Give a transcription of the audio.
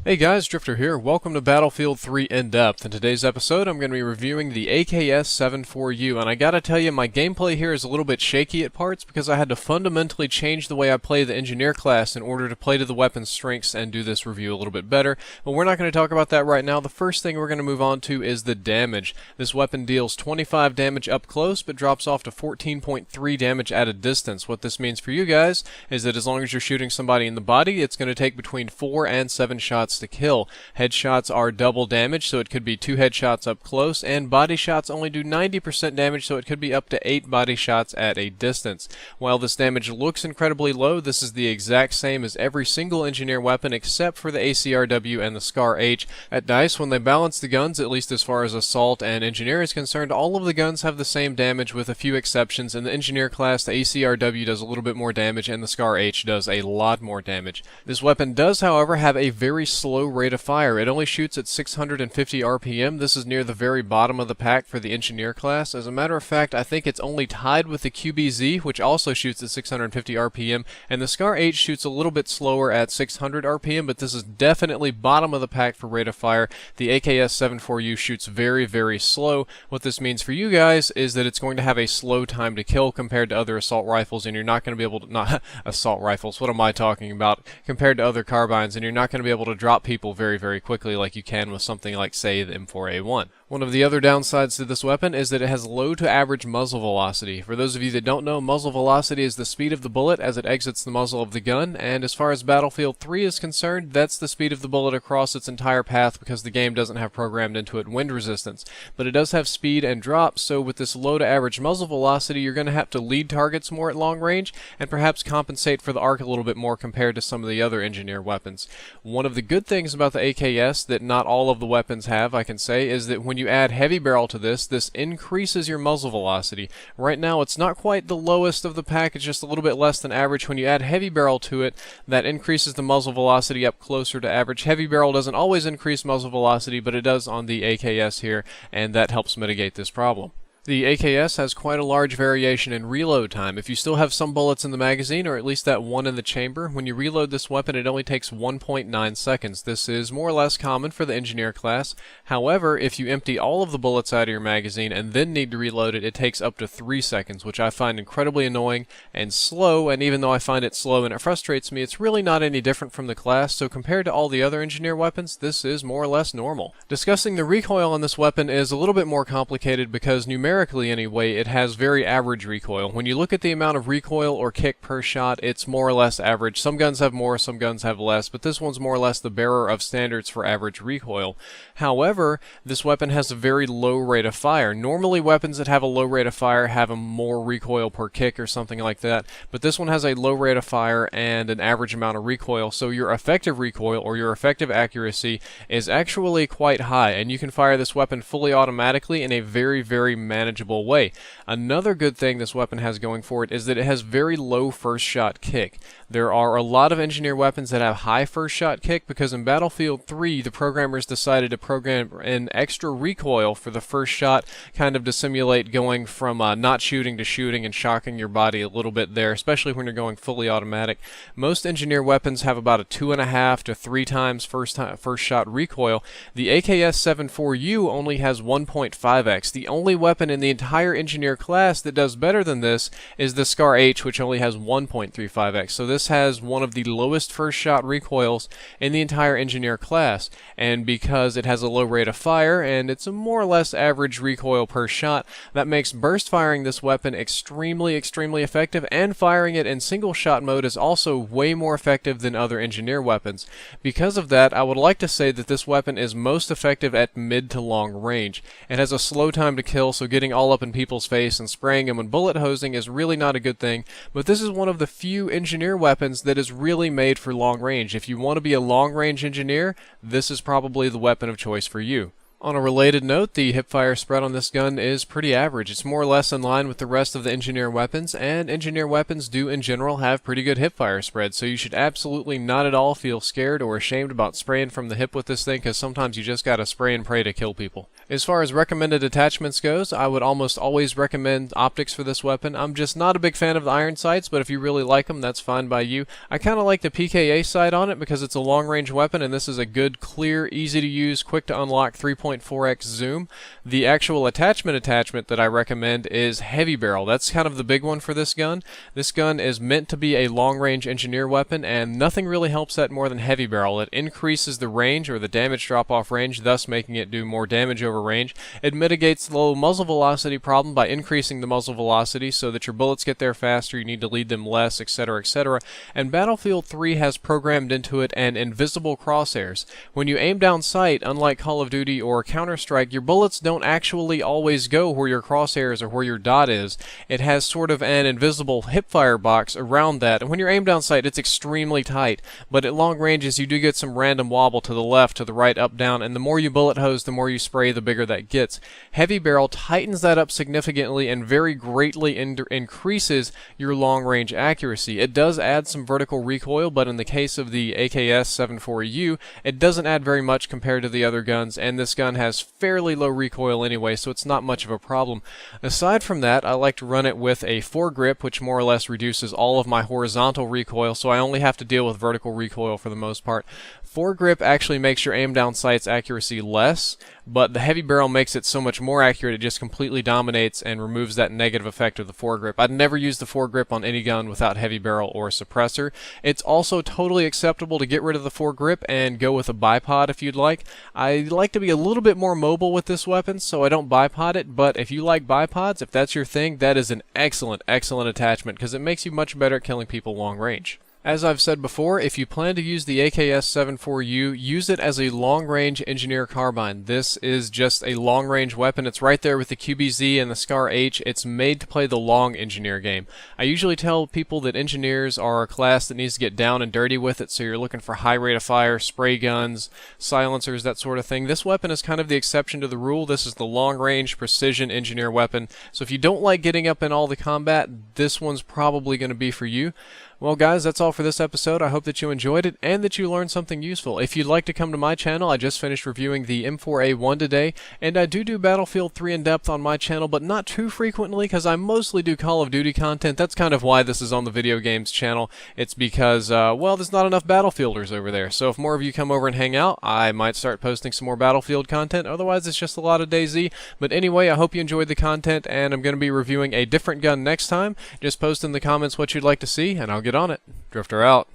Hey guys, Drift0r here. Welcome to Battlefield 3 In-Depth. In today's episode, I'm going to be reviewing the AKS 74U, and I gotta tell you, my gameplay here is a little bit shaky at parts because I had to fundamentally change the way I play the Engineer class in order to play to the weapon's strengths and do this review a little bit better. But we're not going to talk about that right now. The first thing we're going to move on to is the damage. This weapon deals 25 damage up close, but drops off to 14.3 damage at a distance. What this means for you guys is that as long as you're shooting somebody in the body, it's going to take between 4 and 7 shots to kill. Headshots are double damage, so it could be 2 headshots up close, and body shots only do 90% damage, so it could be up to 8 body shots at a distance. While this damage looks incredibly low, this is the exact same as every single engineer weapon except for the ACRW and the SCAR-H. At DICE, when they balance the guns, at least as far as assault and engineer is concerned, all of the guns have the same damage with a few exceptions. In the engineer class, the ACRW does a little bit more damage and the SCAR-H does a lot more damage. This weapon does, however, have a very slow rate of fire. It only shoots at 650 RPM. This is near the very bottom of the pack for the engineer class. As a matter of fact, I think it's only tied with the QBZ, which also shoots at 650 RPM, and the SCAR-H shoots a little bit slower at 600 RPM, but this is definitely bottom of the pack for rate of fire. The AKS 74U shoots very, very slow. What this means for you guys is that it's going to have a slow time to kill compared to other assault rifles, and you're not going to be able to, not assault rifles, what am I talking about, compared to other carbines, and you're not going to be able to drop people very, very quickly like you can with something like, say, the M4A1. One of the other downsides to this weapon is that it has low to average muzzle velocity. For those of you that don't know, muzzle velocity is the speed of the bullet as it exits the muzzle of the gun, and as far as Battlefield 3 is concerned, that's the speed of the bullet across its entire path because the game doesn't have programmed into it wind resistance. But it does have speed and drop, so with this low to average muzzle velocity, you're going to have to lead targets more at long range and perhaps compensate for the arc a little bit more compared to some of the other engineer weapons. One of the good things about the AKS that not all of the weapons have, I can say, is that when you add heavy barrel to this increases your muzzle velocity. Right now it's not quite the lowest of the pack, it's just a little bit less than average. When you add heavy barrel to it, that increases the muzzle velocity up closer to average. Heavy barrel doesn't always increase muzzle velocity, but it does on the AKS here, and that helps mitigate this problem. The AKS has quite a large variation in reload time. If you still have some bullets in the magazine, or at least that one in the chamber, when you reload this weapon it only takes 1.9 seconds. This is more or less common for the engineer class. However, if you empty all of the bullets out of your magazine and then need to reload it, it takes up to 3 seconds, which I find incredibly annoying and slow, and even though I find it slow and it frustrates me, it's really not any different from the class, so compared to all the other engineer weapons, this is more or less normal. Discussing the recoil on this weapon is a little bit more complicated because numerically anyway, it has very average recoil. When you look at the amount of recoil or kick per shot, it's more or less average. Some guns have more, some guns have less, but this one's more or less the bearer of standards for average recoil. However, this weapon has a very low rate of fire. Normally weapons that have a low rate of fire have a more recoil per kick or something like that, but this one has a low rate of fire and an average amount of recoil, so your effective recoil or your effective accuracy is actually quite high, and you can fire this weapon fully automatically in a very, very manageable way. Another good thing this weapon has going for it is that it has very low first shot kick. There are a lot of engineer weapons that have high first shot kick because in Battlefield 3 the programmers decided to program in extra recoil for the first shot, kind of to simulate going from not shooting to shooting and shocking your body a little bit there, especially when you're going fully automatic. Most engineer weapons have about a 2.5 to 3 times first shot recoil. The AKS 74U only has 1.5x. The only weapon in the entire engineer class that does better than this is the SCAR-H, which only has 1.35x. So this has one of the lowest first shot recoils in the entire engineer class, and because it has a low rate of fire and it's a more or less average recoil per shot, that makes burst firing this weapon extremely effective, and firing it in single shot mode is also way more effective than other engineer weapons. Because of that, I would like to say that this weapon is most effective at mid to long range. It has a slow time to kill, so getting all up in people's face and spraying them and bullet hosing is really not a good thing, but this is one of the few engineer weapons that is really made for long range. If you want to be a long range engineer, this is probably the weapon of choice for you. On a related note, the hipfire spread on this gun is pretty average. It's more or less in line with the rest of the engineer weapons, and engineer weapons do in general have pretty good hipfire spread, so you should absolutely not at all feel scared or ashamed about spraying from the hip with this thing, because sometimes you just gotta spray and pray to kill people. As far as recommended attachments goes, I would almost always recommend optics for this weapon. I'm just not a big fan of the iron sights, but if you really like them, that's fine by you. I kinda like the PKA sight on it because it's a long-range weapon, and this is a good, clear, easy to use, quick to unlock 3.4x zoom. The actual attachment that I recommend is heavy barrel. That's kind of the big one for this gun. This gun is meant to be a long-range engineer weapon, and nothing really helps that more than heavy barrel. It increases the range, or the damage drop-off range, thus making it do more damage over range. It mitigates the low muzzle velocity problem by increasing the muzzle velocity so that your bullets get there faster, you need to lead them less, etc., etc. And Battlefield 3 has programmed into it an invisible crosshairs. When you aim down sight, unlike Call of Duty or Counter-Strike, your bullets don't actually always go where your crosshairs or where your dot is. It has sort of an invisible hipfire box around that, and when you're aimed down sight, it's extremely tight. But at long ranges, you do get some random wobble to the left, to the right, up, down, and the more you bullet hose, the more you spray, the bigger that gets. Heavy barrel tightens that up significantly and very greatly increases your long-range accuracy. It does add some vertical recoil, but in the case of the AKS 74U, it doesn't add very much compared to the other guns, and this gun has fairly low recoil anyway, so it's not much of a problem. Aside from that, I like to run it with a foregrip, which more or less reduces all of my horizontal recoil, so I only have to deal with vertical recoil for the most part. Foregrip actually makes your aim down sight's accuracy less, but the heavy barrel makes it so much more accurate, it just completely dominates and removes that negative effect of the foregrip. I'd never use the foregrip on any gun without heavy barrel or suppressor. It's also totally acceptable to get rid of the foregrip and go with a bipod if you'd like. I like to be a little bit more mobile with this weapon, so I don't bipod it, but if you like bipods, if that's your thing, that is an excellent, excellent attachment because it makes you much better at killing people long range. As I've said before, if you plan to use the AKS 74U, use it as a long-range engineer carbine. This is just a long-range weapon. It's right there with the QBZ and the Scar H. It's made to play the long engineer game. I usually tell people that engineers are a class that needs to get down and dirty with it, so you're looking for high rate of fire, spray guns, silencers, that sort of thing. This weapon is kind of the exception to the rule. This is the long-range precision engineer weapon. So if you don't like getting up in all the combat, this one's probably going to be for you. Well guys, that's all for this episode. I hope that you enjoyed it and that you learned something useful. If you'd like to come to my channel, I just finished reviewing the M4A1 today, and I do Battlefield 3 in depth on my channel, but not too frequently because I mostly do Call of Duty content. That's kind of why this is on the video games channel. It's because, well, there's not enough Battlefielders over there. So if more of you come over and hang out, I might start posting some more Battlefield content. Otherwise, it's just a lot of DayZ. But anyway, I hope you enjoyed the content, and I'm going to be reviewing a different gun next time. Just post in the comments what you'd like to see, and I'll get on it. Drift0r out.